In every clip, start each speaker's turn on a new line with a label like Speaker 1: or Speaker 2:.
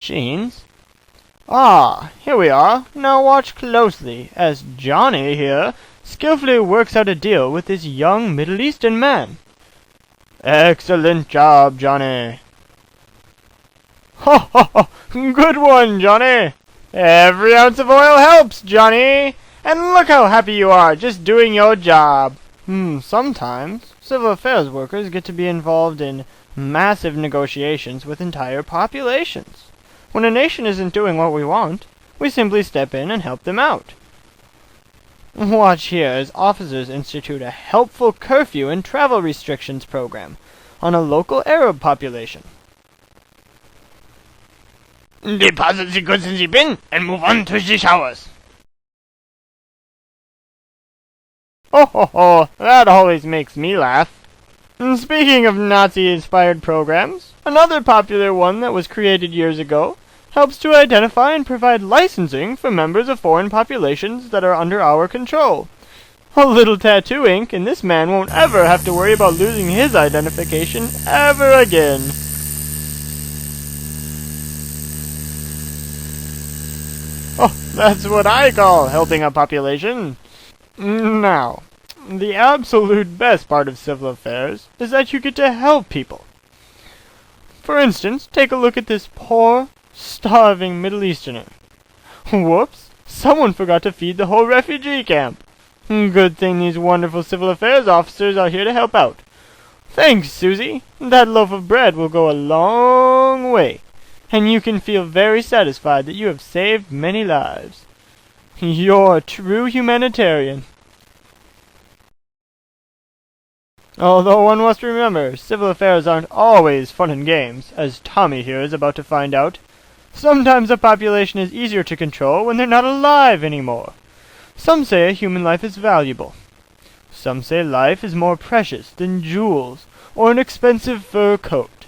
Speaker 1: Machines? Ah, here we are. Now watch closely, as Johnny here skillfully works out a deal with this young Middle Eastern man. Excellent job, Johnny. Ho ho ho! Good one, Johnny! Every ounce of oil helps, Johnny! And look how happy you are, just doing your job. Sometimes civil affairs workers get to be involved in massive negotiations with entire populations. When a nation isn't doing what we want, we simply step in and help them out. Watch here as officers institute a helpful curfew and travel restrictions program on a local Arab population.
Speaker 2: Deposit the goods in the bin and move on to the showers.
Speaker 1: Ho ho ho, that always makes me laugh. And speaking of Nazi-inspired programs, another popular one that was created years ago helps to identify and provide licensing for members of foreign populations that are under our control. A little tattoo ink, and this man won't ever have to worry about losing his identification ever again. Oh, that's what I call helping a population. Now, the absolute best part of civil affairs is that you get to help people. For instance, take a look at this poor, starving Middle Easterner. Whoops, someone forgot to feed the whole refugee camp. Good thing these wonderful civil affairs officers are here to help out. Thanks, Susie. That loaf of bread will go a long way, and you can feel very satisfied that you have saved many lives. You're a true humanitarian. Although one must remember, civil affairs aren't always fun and games, as Tommy here is about to find out. Sometimes a population is easier to control when they're not alive anymore. Some say a human life is valuable. Some say life is more precious than jewels or an expensive fur coat.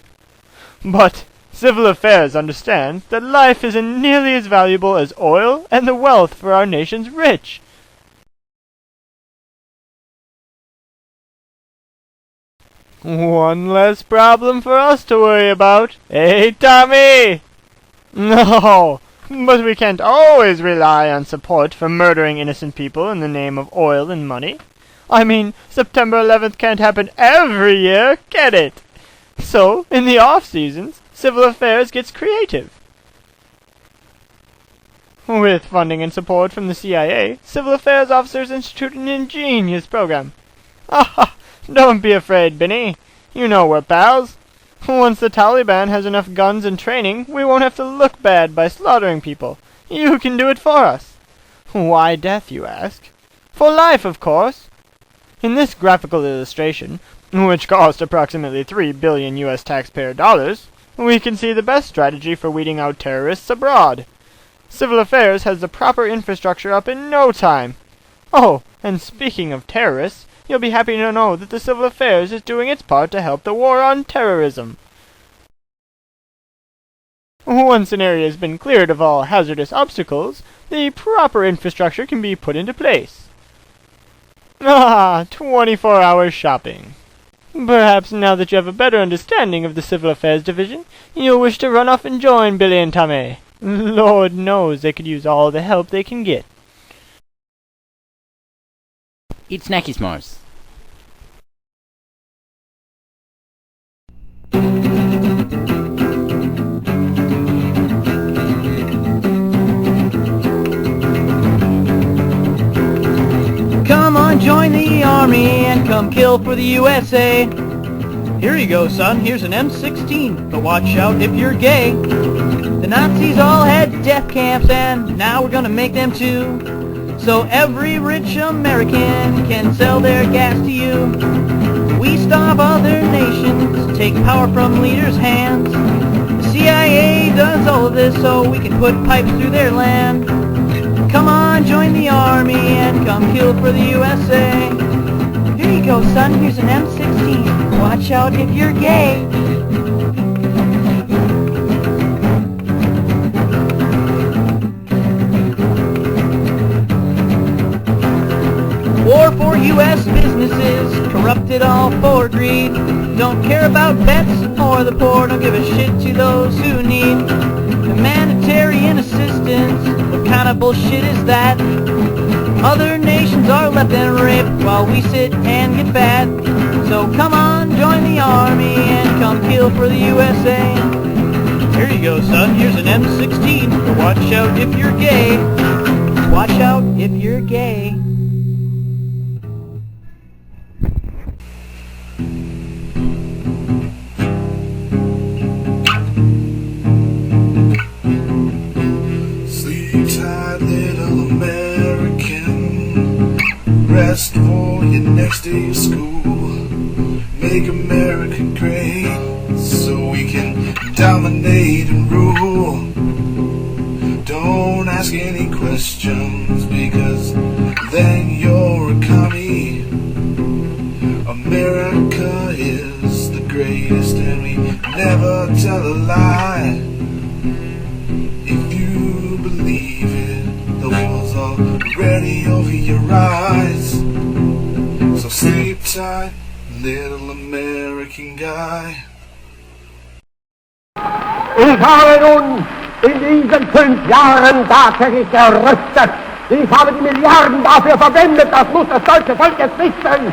Speaker 1: But civil affairs understands that life isn't nearly as valuable as oil and the wealth for our nation's rich. One less problem for us to worry about. Hey, Tommy! No, but we can't always rely on support for murdering innocent people in the name of oil and money. I mean, September 11th can't happen every year, get it? So, in the off-seasons, civil affairs gets creative. With funding and support from the CIA, civil affairs officers institute an ingenious program. Ah, don't be afraid, Benny. You know we're pals. Once the Taliban has enough guns and training, we won't have to look bad by slaughtering people. You can do it for us. Why death, you ask? For life, of course. In this graphical illustration, which cost approximately $3 billion US taxpayer dollars, we can see the best strategy for weeding out terrorists abroad. Civil affairs has the proper infrastructure up in no time. Oh, and speaking of terrorists, you'll be happy to know that the civil affairs is doing its part to help the war on terrorism. Once an area has been cleared of all hazardous obstacles, the proper infrastructure can be put into place. 24 hours shopping. Perhaps now that you have a better understanding of the Civil Affairs Division, you'll wish to run off and join Billy and Tommy. Lord knows they could use all the help they can get.
Speaker 3: Eat Snacky S'mores.
Speaker 4: Come on, join the army and come kill for the USA. Here you go, son. Here's an M16. But watch out if you're gay. The Nazis all had death camps, and now we're gonna make them too. So every rich American can sell their gas to you. We stop other nations, take power from leaders' hands. The CIA does all of this so we can put pipes through their land. Come on, join the army and come kill for the USA. Here you go, son. Here's an M16. Watch out if you're gay. War for U.S. businesses, corrupted all for greed. Don't care about vets or the poor, don't give a shit to those who need. bullshit is that? Other nations are left and raped while we sit and get fat. So come on, join the army and come kill for the USA. Here you go, son. Here's an M16. But watch out if you're gay. Watch out if you're gay.
Speaker 5: Sleep tight, little American. Rest for your next day of school. Make America great so we can dominate and rule. Don't ask any questions because then you're a commie. America is the greatest and we never tell a lie. If you believe it, the world's already over your eyes. So sleep tight, little American guy.
Speaker 6: Ich habe nun in diesen 5 Jahren tatsächlich gerüstet. Ich habe die Milliarden dafür verwendet, das muss das deutsche Volk jetzt wissen. Ich habe